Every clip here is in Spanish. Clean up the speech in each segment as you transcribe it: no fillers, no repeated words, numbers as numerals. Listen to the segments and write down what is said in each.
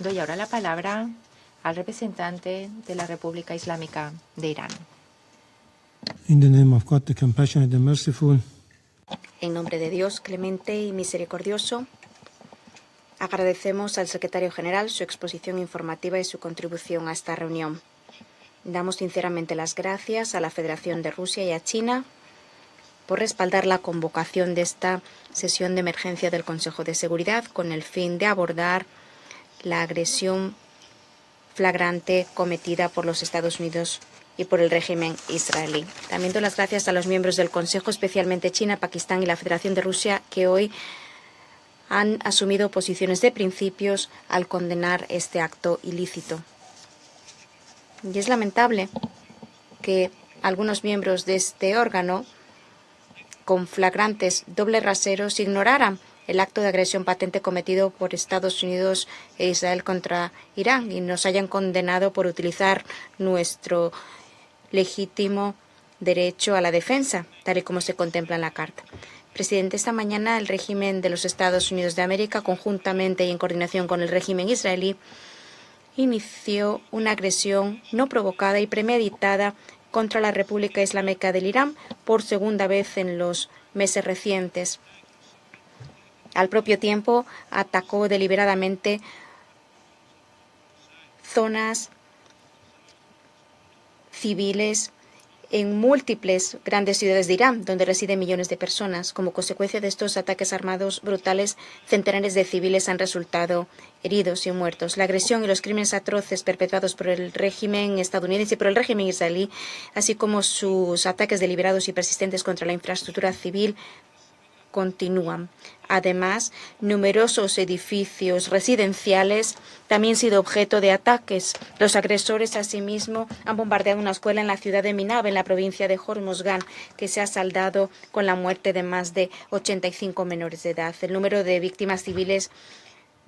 Doy ahora la palabra al representante de la República Islámica de Irán. In the name of God, the compassionate and merciful, En nombre de Dios, clemente y misericordioso, agradecemos al secretario general su exposición informativa y su contribución a esta reunión. Damos sinceramente las gracias a la Federación de Rusia y a China por respaldar la convocación de esta sesión de emergencia del Consejo de Seguridad con el fin de abordar la agresión flagrante cometida por los Estados Unidos y por el régimen israelí. También doy las gracias a los miembros del Consejo, especialmente China, Pakistán y la Federación de Rusia, que hoy han asumido posiciones de principios al condenar este acto ilícito. Y es lamentable que algunos miembros de este órgano, con flagrantes dobles raseros, ignoraran el acto de agresión patente cometido por Estados Unidos e Israel contra Irán y nos hayan condenado por utilizar nuestro legítimo derecho a la defensa, tal y como se contempla en la Carta. Presidente, esta mañana el régimen de los Estados Unidos de América, conjuntamente y en coordinación con el régimen israelí, inició una agresión no provocada y premeditada contra la República Islámica del Irán por segunda vez en los meses recientes. Al propio tiempo, atacó deliberadamente zonas civiles en múltiples grandes ciudades de Irán, donde residen millones de personas. Como consecuencia de estos ataques armados brutales, centenares de civiles han resultado heridos y muertos. La agresión y los crímenes atroces perpetrados por el régimen estadounidense y por el régimen israelí, así como sus ataques deliberados y persistentes contra la infraestructura civil, continúan. Además, numerosos edificios residenciales también han sido objeto de ataques. Los agresores, asimismo, han bombardeado una escuela en la ciudad de Minab, en la provincia de Hormozgan, que se ha saldado con la muerte de más de 85 menores de edad. El número de víctimas civiles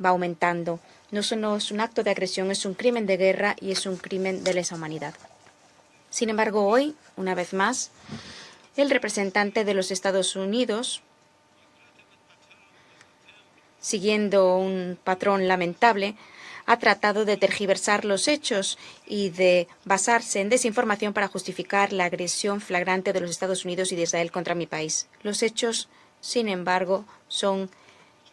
va aumentando. No solo es un acto de agresión, es un crimen de guerra y es un crimen de lesa humanidad. Sin embargo, hoy, una vez más, el representante de los Estados Unidos, siguiendo un patrón lamentable, ha tratado de tergiversar los hechos y de basarse en desinformación para justificar la agresión flagrante de los Estados Unidos y de Israel contra mi país. Los hechos, sin embargo, son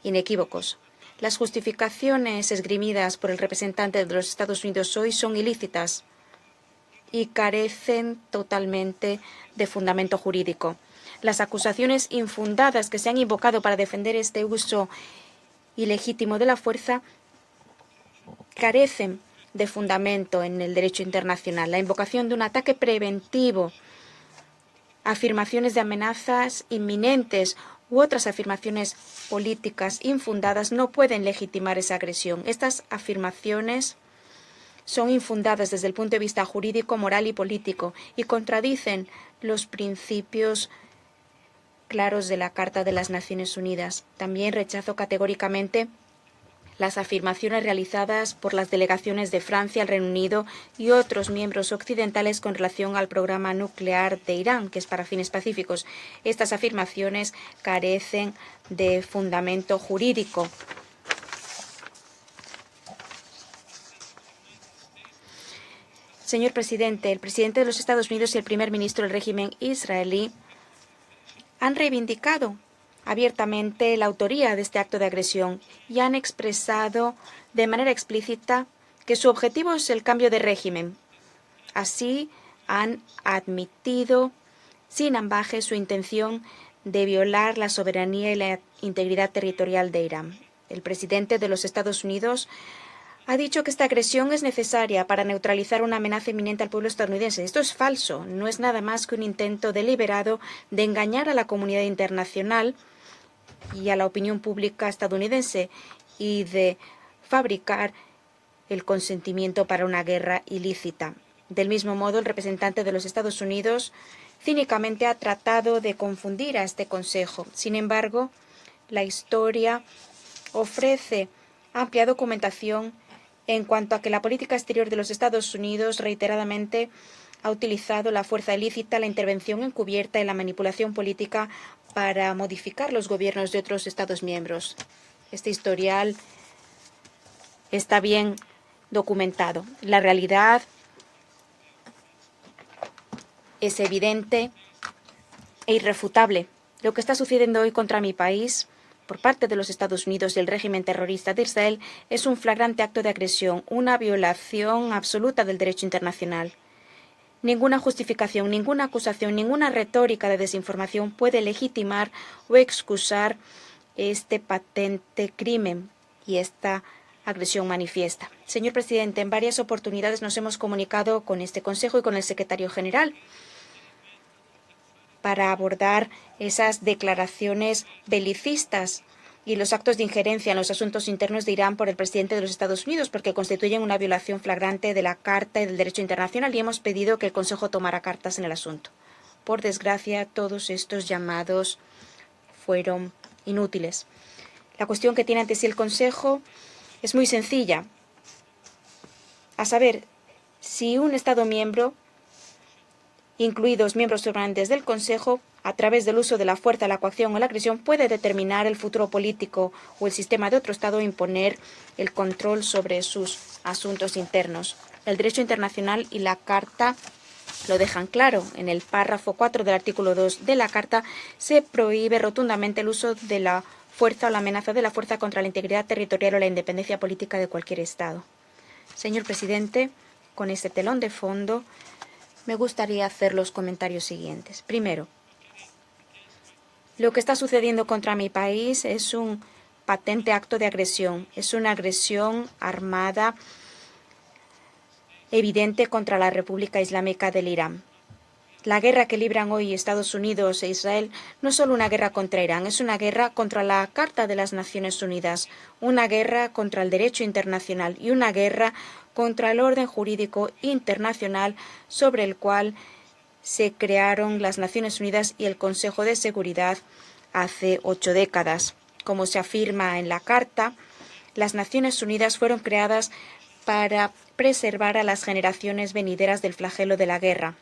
inequívocos. Las justificaciones esgrimidas por el representante de los Estados Unidos hoy son ilícitas y carecen totalmente de fundamento jurídico. Las acusaciones infundadas que se han invocado para defender este uso ilegítimo de la fuerza carecen de fundamento en el derecho internacional. La invocación de un ataque preventivo, afirmaciones de amenazas inminentes u otras afirmaciones políticas infundadas no pueden legitimar esa agresión. Estas afirmaciones son infundadas desde el punto de vista jurídico, moral y político y contradicen los principios claros de la Carta de las Naciones Unidas. También rechazo categóricamente las afirmaciones realizadas por las delegaciones de Francia, el Reino Unido y otros miembros occidentales con relación al programa nuclear de Irán, que es para fines pacíficos. Estas afirmaciones carecen de fundamento jurídico. Señor presidente, el presidente de los Estados Unidos y el primer ministro del régimen israelí han reivindicado abiertamente la autoría de este acto de agresión y han expresado de manera explícita que su objetivo es el cambio de régimen. Así, han admitido sin ambaje su intención de violar la soberanía y la integridad territorial de Irán. El presidente de los Estados Unidos ha dicho que esta agresión es necesaria para neutralizar una amenaza inminente al pueblo estadounidense. Esto es falso. No es nada más que un intento deliberado de engañar a la comunidad internacional y a la opinión pública estadounidense y de fabricar el consentimiento para una guerra ilícita. Del mismo modo, el representante de los Estados Unidos cínicamente ha tratado de confundir a este Consejo. Sin embargo, la historia ofrece amplia documentación en cuanto a que la política exterior de los Estados Unidos reiteradamente ha utilizado la fuerza ilícita, la intervención encubierta y la manipulación política para modificar los gobiernos de otros Estados miembros. Este historial está bien documentado. La realidad es evidente e irrefutable. Lo que está sucediendo hoy contra mi país por parte de los Estados Unidos y el régimen terrorista de Israel es un flagrante acto de agresión, una violación absoluta del derecho internacional. Ninguna justificación, ninguna acusación, ninguna retórica de desinformación puede legitimar o excusar este patente crimen y esta agresión manifiesta. Señor presidente, en varias oportunidades nos hemos comunicado con este Consejo y con el secretario general para abordar esas declaraciones belicistas y los actos de injerencia en los asuntos internos de Irán por el presidente de los Estados Unidos, porque constituyen una violación flagrante de la Carta y del Derecho Internacional, y hemos pedido que el Consejo tomara cartas en el asunto. Por desgracia, todos estos llamados fueron inútiles. La cuestión que tiene ante sí el Consejo es muy sencilla, a saber, si un Estado miembro, incluidos miembros permanentes del Consejo, a través del uso de la fuerza, la coacción o la agresión, puede determinar el futuro político o el sistema de otro Estado e imponer el control sobre sus asuntos internos. El derecho internacional y la Carta lo dejan claro. En el párrafo 4 del artículo 2 de la Carta se prohíbe rotundamente el uso de la fuerza o la amenaza de la fuerza contra la integridad territorial o la independencia política de cualquier Estado. Señor presidente, con este telón de fondo, me gustaría hacer los comentarios siguientes. Primero, lo que está sucediendo contra mi país es un patente acto de agresión. Es una agresión armada evidente contra la República Islámica del Irán. La guerra que libran hoy Estados Unidos e Israel no es solo una guerra contra Irán, es una guerra contra la Carta de las Naciones Unidas, una guerra contra el derecho internacional y una guerra contra el orden jurídico internacional sobre el cual se crearon las Naciones Unidas y el Consejo de Seguridad hace 8 décadas. Como se afirma en la Carta, las Naciones Unidas fueron creadas para preservar a las generaciones venideras del flagelo de la guerra.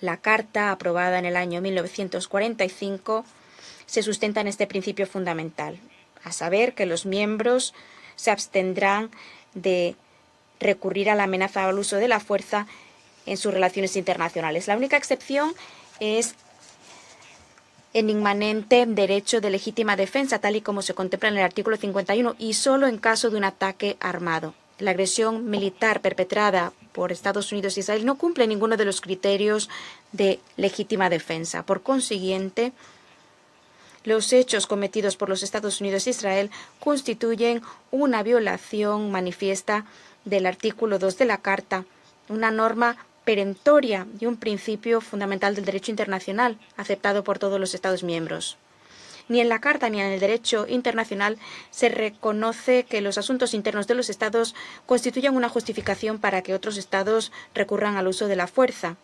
La Carta, aprobada en el año 1945, se sustenta en este principio fundamental, a saber que los miembros se abstendrán de recurrir a la amenaza o al uso de la fuerza en sus relaciones internacionales. La única excepción es el inmanente derecho de legítima defensa, tal y como se contempla en el artículo 51, y solo en caso de un ataque armado. La agresión militar perpetrada por Estados Unidos e Israel no cumple ninguno de los criterios de legítima defensa. Por consiguiente, los hechos cometidos por los Estados Unidos e Israel constituyen una violación manifiesta del artículo 2 de la Carta, una norma perentoria y un principio fundamental del derecho internacional, aceptado por todos los Estados miembros. Ni en la Carta ni en el derecho internacional se reconoce que los asuntos internos de los Estados constituyan una justificación para que otros Estados recurran al uso de la fuerza,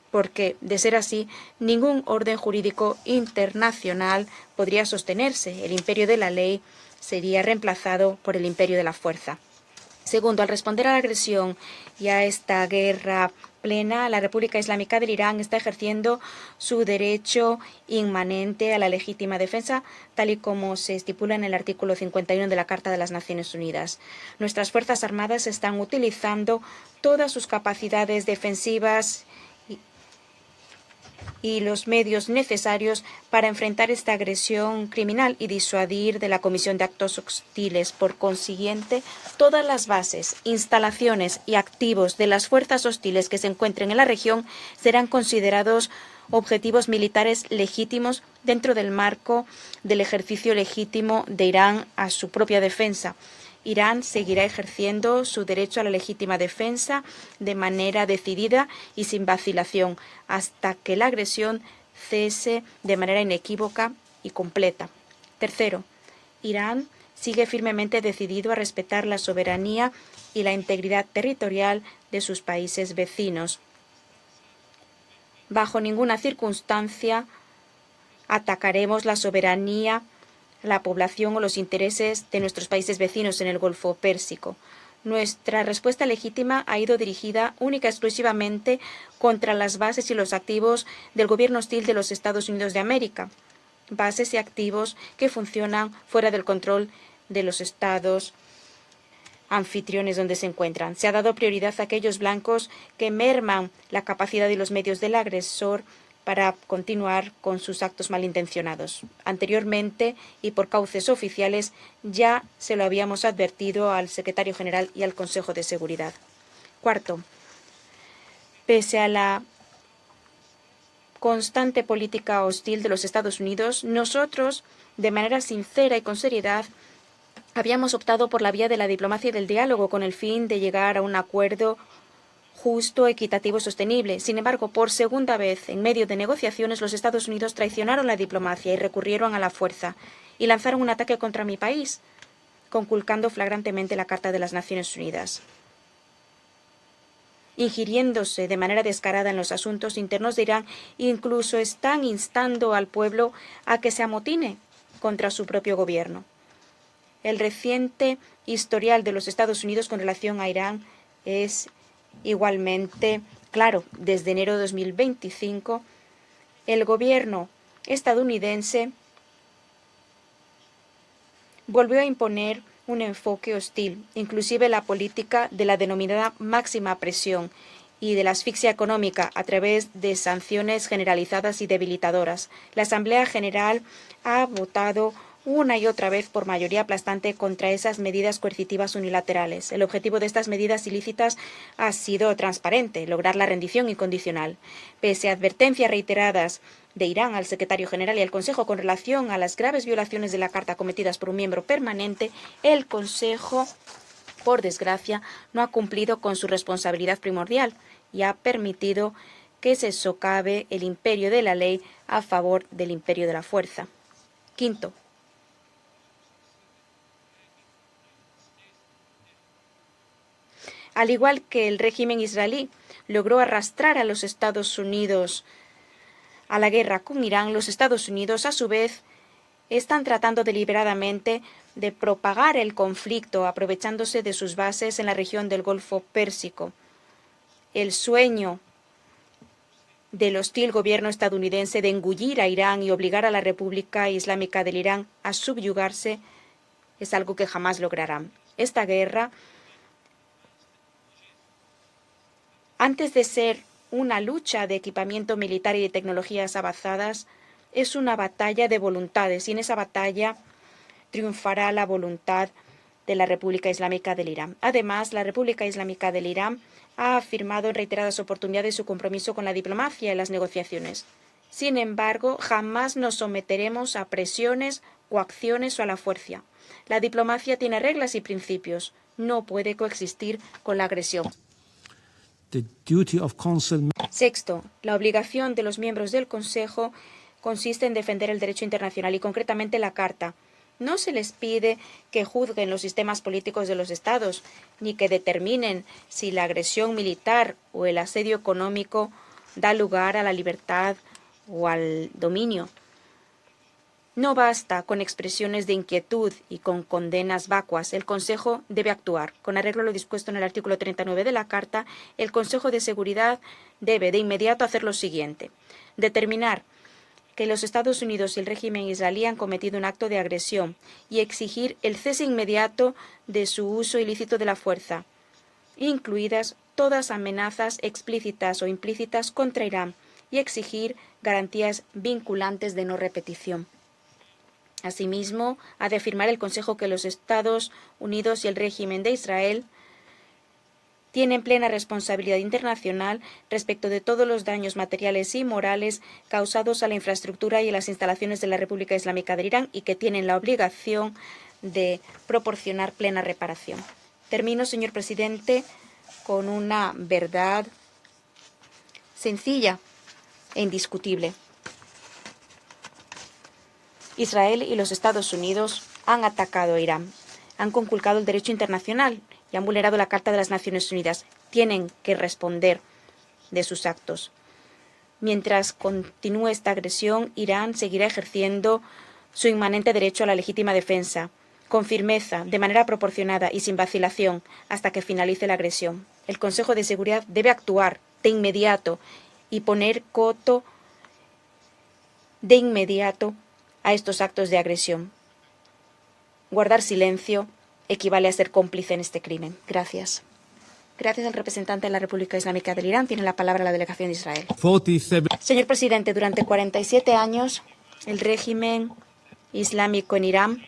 porque, de ser así, ningún orden jurídico internacional podría sostenerse. El imperio de la ley sería reemplazado por el imperio de la fuerza. Segundo, al responder a la agresión y a esta guerra plena, la República Islámica del Irán está ejerciendo su derecho inmanente a la legítima defensa, tal y como se estipula en el artículo 51 de la Carta de las Naciones Unidas. Nuestras Fuerzas Armadas están utilizando todas sus capacidades defensivas y los medios necesarios para enfrentar esta agresión criminal y disuadir de la comisión de actos hostiles. Por consiguiente, todas las bases, instalaciones y activos de las fuerzas hostiles que se encuentren en la región serán considerados objetivos militares legítimos dentro del marco del ejercicio legítimo de Irán a su propia defensa. Irán seguirá ejerciendo su derecho a la legítima defensa de manera decidida y sin vacilación, hasta que la agresión cese de manera inequívoca y completa. Tercero, Irán sigue firmemente decidido a respetar la soberanía y la integridad territorial de sus países vecinos. Bajo ninguna circunstancia atacaremos la soberanía, la población o los intereses de nuestros países vecinos en el Golfo Pérsico. Nuestra respuesta legítima ha ido dirigida única y exclusivamente contra las bases y los activos del gobierno hostil de los Estados Unidos de América, bases y activos que funcionan fuera del control de los Estados anfitriones donde se encuentran. Se ha dado prioridad a aquellos blancos que merman la capacidad y los medios del agresor para continuar con sus actos malintencionados. Anteriormente, y por cauces oficiales, ya se lo habíamos advertido al secretario general y al Consejo de Seguridad. Cuarto, pese a la constante política hostil de los Estados Unidos, nosotros, de manera sincera y con seriedad, habíamos optado por la vía de la diplomacia y del diálogo con el fin de llegar a un acuerdo justo, equitativo y sostenible. Sin embargo, por segunda vez, en medio de negociaciones, los Estados Unidos traicionaron la diplomacia y recurrieron a la fuerza y lanzaron un ataque contra mi país, conculcando flagrantemente la Carta de las Naciones Unidas, ingiriéndose de manera descarada en los asuntos internos de Irán. Incluso están instando al pueblo a que se amotine contra su propio gobierno. El reciente historial de los Estados Unidos con relación a Irán es igualmente claro. Desde enero de 2025, el gobierno estadounidense volvió a imponer un enfoque hostil, inclusive la política de la denominada máxima presión y de la asfixia económica a través de sanciones generalizadas y debilitadoras. La Asamblea General ha votado una y otra vez por mayoría aplastante contra esas medidas coercitivas unilaterales. El objetivo de estas medidas ilícitas ha sido transparente: lograr la rendición incondicional. Pese a advertencias reiteradas de Irán al secretario general y al Consejo con relación a las graves violaciones de la Carta cometidas por un miembro permanente, el Consejo, por desgracia, no ha cumplido con su responsabilidad primordial y ha permitido que se socave el imperio de la ley a favor del imperio de la fuerza. Quinto, al igual que el régimen israelí logró arrastrar a los Estados Unidos a la guerra con Irán, los Estados Unidos, a su vez, están tratando deliberadamente de propagar el conflicto, aprovechándose de sus bases en la región del Golfo Pérsico. El sueño del hostil gobierno estadounidense de engullir a Irán y obligar a la República Islámica del Irán a subyugarse es algo que jamás lograrán. Esta guerra, antes de ser una lucha de equipamiento militar y de tecnologías avanzadas, es una batalla de voluntades, y en esa batalla triunfará la voluntad de la República Islámica del Irán. Además, la República Islámica del Irán ha afirmado en reiteradas oportunidades su compromiso con la diplomacia y las negociaciones. Sin embargo, jamás nos someteremos a presiones, coacciones o a la fuerza. La diplomacia tiene reglas y principios. No puede coexistir con la agresión. Sexto, la obligación de los miembros del Consejo consiste en defender el derecho internacional y concretamente la Carta. No se les pide que juzguen los sistemas políticos de los Estados, ni que determinen si la agresión militar o el asedio económico da lugar a la libertad o al dominio. No basta con expresiones de inquietud y con condenas vacuas. El Consejo debe actuar. Con arreglo a lo dispuesto en el artículo 39 de la Carta, el Consejo de Seguridad debe de inmediato hacer lo siguiente: determinar que los Estados Unidos y el régimen israelí han cometido un acto de agresión y exigir el cese inmediato de su uso ilícito de la fuerza, incluidas todas amenazas explícitas o implícitas contra Irán, y exigir garantías vinculantes de no repetición. Asimismo, ha de afirmar el Consejo que los Estados Unidos y el régimen de Israel tienen plena responsabilidad internacional respecto de todos los daños materiales y morales causados a la infraestructura y a las instalaciones de la República Islámica de Irán y que tienen la obligación de proporcionar plena reparación. Termino, señor presidente, con una verdad sencilla e indiscutible. Israel y los Estados Unidos han atacado a Irán, han conculcado el derecho internacional y han vulnerado la Carta de las Naciones Unidas. Tienen que responder de sus actos. Mientras continúe esta agresión, Irán seguirá ejerciendo su inmanente derecho a la legítima defensa, con firmeza, de manera proporcionada y sin vacilación, hasta que finalice la agresión. El Consejo de Seguridad debe actuar de inmediato y poner coto de inmediato a estos actos de agresión. Guardar silencio equivale a ser cómplice en este crimen. Gracias. Gracias al representante de la República Islámica del Irán. Tiene la palabra la delegación de Israel. 47 Señor presidente, durante 47 años, el régimen islámico en Irán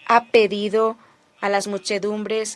ha pedido a las muchedumbres